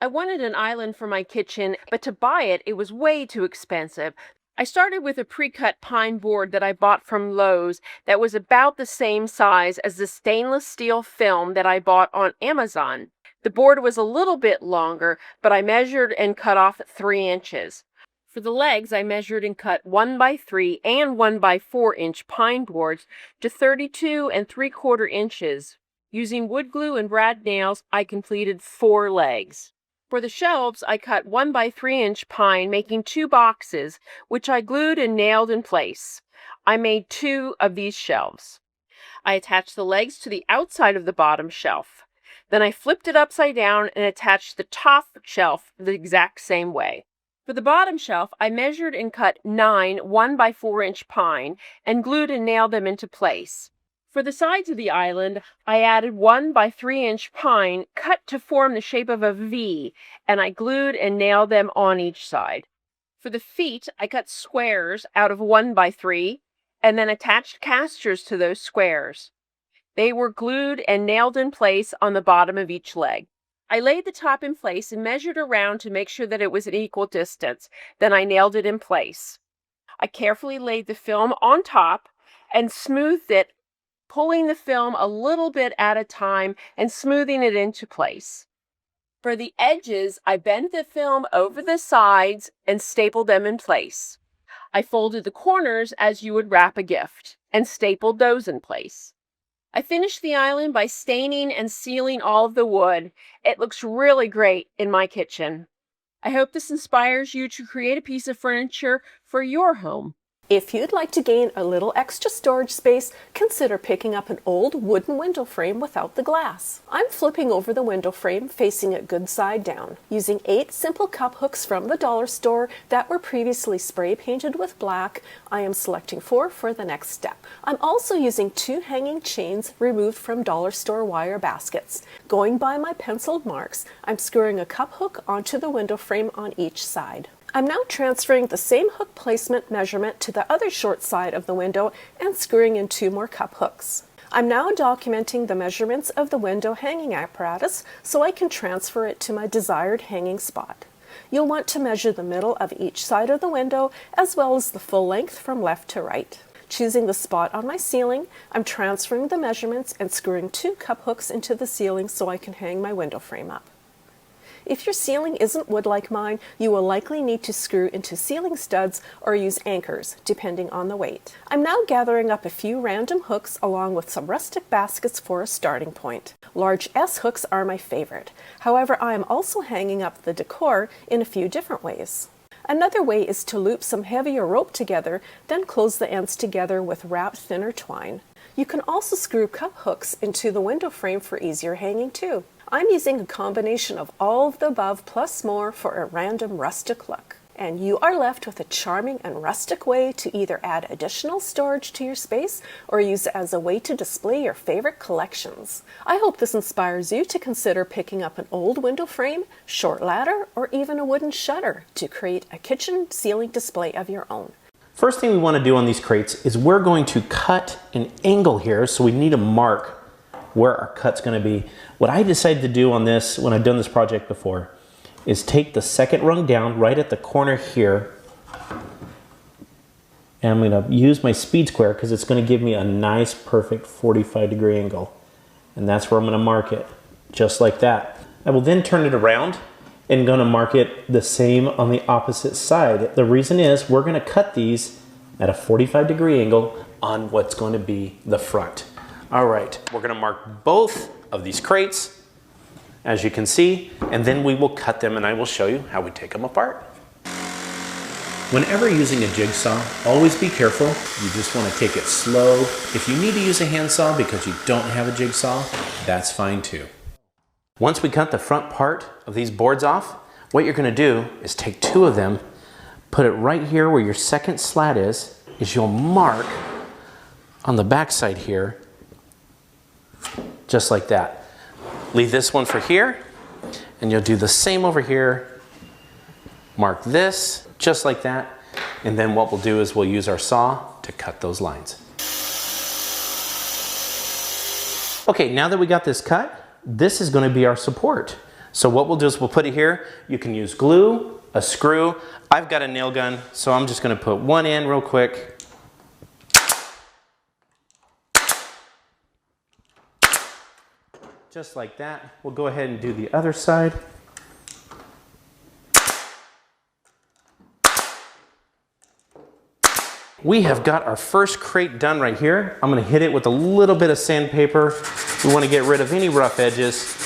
I wanted an island for my kitchen, but to buy it, it was way too expensive. I started with a pre-cut pine board that I bought from Lowe's that was about the same size as the stainless steel film that I bought on Amazon. The board was a little bit longer, but I measured and cut off 3 inches. For the legs, I measured and cut 1 by 3 and 1 by 4 inch pine boards to 32 3/4 inches. Using wood glue and brad nails, I completed 4 legs. For the shelves, I cut 1 by 3 inch pine, making 2 boxes, which I glued and nailed in place. I made 2 of these shelves. I attached the legs to the outside of the bottom shelf. Then I flipped it upside down and attached the top shelf the exact same way. For the bottom shelf, I measured and cut 9 1 by 4 inch pine and glued and nailed them into place. For the sides of the island, I added 1 by 3 inch pine cut to form the shape of a V, and I glued and nailed them on each side. For the feet, I cut squares out of 1 by 3 and then attached casters to those squares. They were glued and nailed in place on the bottom of each leg. I laid the top in place and measured around to make sure that it was an equal distance. Then I nailed it in place. I carefully laid the film on top and smoothed it, pulling the film a little bit at a time and smoothing it into place. For the edges, I bent the film over the sides and stapled them in place. I folded the corners as you would wrap a gift and stapled those in place. I finished the island by staining and sealing all of the wood. It looks really great in my kitchen. I hope this inspires you to create a piece of furniture for your home. If you'd like to gain a little extra storage space, consider picking up an old wooden window frame without the glass. I'm flipping over the window frame, facing it good side down. Using 8 simple cup hooks from the dollar store that were previously spray painted with black, I am selecting 4 for the next step. I'm also using 2 hanging chains removed from dollar store wire baskets. Going by my penciled marks, I'm screwing a cup hook onto the window frame on each side. I'm now transferring the same hook placement measurement to the other short side of the window and screwing in 2 more cup hooks. I'm now documenting the measurements of the window hanging apparatus so I can transfer it to my desired hanging spot. You'll want to measure the middle of each side of the window as well as the full length from left to right. Choosing the spot on my ceiling, I'm transferring the measurements and screwing 2 cup hooks into the ceiling so I can hang my window frame up. If your ceiling isn't wood like mine, you will likely need to screw into ceiling studs or use anchors, depending on the weight. I'm now gathering up a few random hooks along with some rustic baskets for a starting point. Large S hooks are my favorite. However, I am also hanging up the decor in a few different ways. Another way is to loop some heavier rope together, then close the ends together with wrapped thinner twine. You can also screw cup hooks into the window frame for easier hanging too. I'm using a combination of all of the above plus more for a random rustic look. And you are left with a charming and rustic way to either add additional storage to your space or use it as a way to display your favorite collections. I hope this inspires you to consider picking up an old window frame, short ladder, or even a wooden shutter to create a kitchen ceiling display of your own. First thing we want to do on these crates is we're going to cut an angle here, so we need to mark where our cut's going to be. What I decided to do on this, when I've done this project before, is take the second rung down right at the corner here, and I'm going to use my speed square because it's going to give me a nice perfect 45-degree angle, and that's where I'm going to mark it, just like that. I will then turn it around and going to mark it the same on the opposite side. The reason is we're going to cut these at a 45-degree angle on what's going to be the front. All right, we're going to mark both of these crates, as you can see, and then we will cut them and I will show you how we take them apart. Whenever using a jigsaw, always be careful. You just want to take it slow. If you need to use a handsaw because you don't have a jigsaw, that's fine too. Once we cut the front part of these boards off, what you're going to do is take 2 of them, put it right here where your second slat is you'll mark on the back side here, just like that. Leave this one for here, and you'll do the same over here. Mark this, just like that, and then what we'll do is we'll use our saw to cut those lines. Okay, now that we got this cut, this is going to be our support. So what we'll do is we'll put it here. You can use glue, a screw. I've got a nail gun, so I'm just gonna put one in real quick. Just like that. We'll go ahead and do the other side. We have got our first crate done right here. I'm gonna hit it with a little bit of sandpaper. We wanna get rid of any rough edges.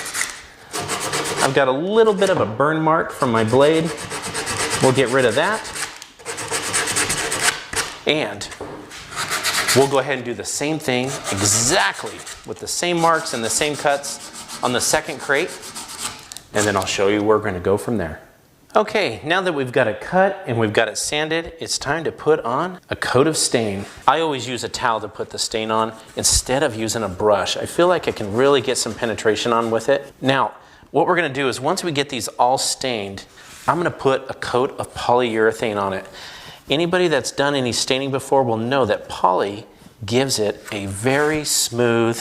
I've got a little bit of a burn mark from my blade. We'll get rid of that. And we'll go ahead and do the same thing exactly with the same marks and the same cuts on the second crate. And then I'll show you where we're gonna go from there. Okay, now that we've got it cut and we've got it sanded, it's time to put on a coat of stain. I always use a towel to put the stain on instead of using a brush. I feel like I can really get some penetration on with it. Now, what we're gonna do is once we get these all stained, I'm gonna put a coat of polyurethane on it. Anybody that's done any staining before will know that poly gives it a very smooth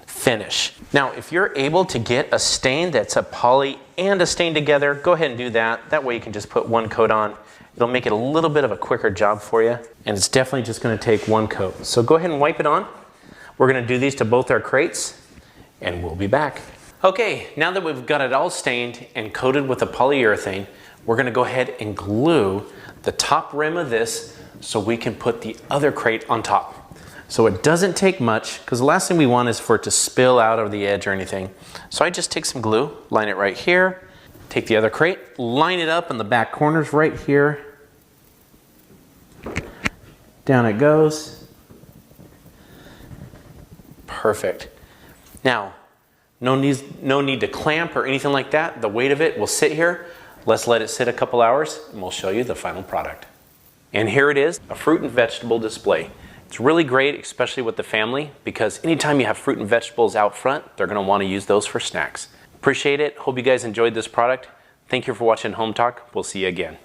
finish. Now, if you're able to get a stain that's a poly and a stain together, go ahead and do that. That way you can just put one coat on. It'll make it a little bit of a quicker job for you. And it's definitely just gonna take one coat. So go ahead and wipe it on. We're gonna do these to both our crates and we'll be back. Okay, now that we've got it all stained and coated with the polyurethane, we're gonna go ahead and glue the top rim of this so we can put the other crate on top. So it doesn't take much, because the last thing we want is for it to spill out of the edge or anything. So I just take some glue, line it right here, take the other crate, line it up in the back corners right here. Down it goes. Perfect. Now, no need to clamp or anything like that. The weight of it will sit here. Let's let it sit a couple hours and we'll show you the final product. And here it is, a fruit and vegetable display. It's really great, especially with the family, because anytime you have fruit and vegetables out front, they're gonna wanna use those for snacks. Appreciate it. Hope you guys enjoyed this product. Thank you for watching Home Talk. We'll see you again.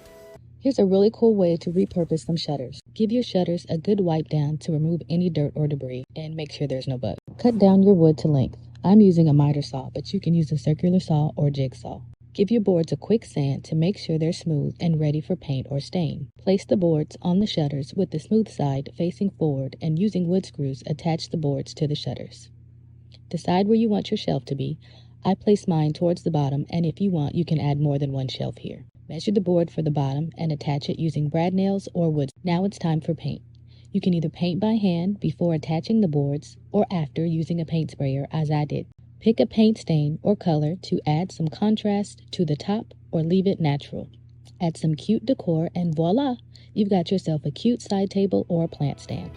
Here's a really cool way to repurpose some shutters. Give your shutters a good wipe down to remove any dirt or debris and make sure there's no bug. Cut down your wood to length. I'm using a miter saw, but you can use a circular saw or jigsaw. Give your boards a quick sand to make sure they're smooth and ready for paint or stain. Place the boards on the shutters with the smooth side facing forward, and using wood screws, attach the boards to the shutters. Decide where you want your shelf to be. I place mine towards the bottom, and if you want, you can add more than one shelf here. Measure the board for the bottom and attach it using brad nails or wood. Now it's time for paint. You can either paint by hand before attaching the boards or after using a paint sprayer, as I did. Pick a paint stain or color to add some contrast to the top or leave it natural. Add some cute decor and voila, you've got yourself a cute side table or a plant stand.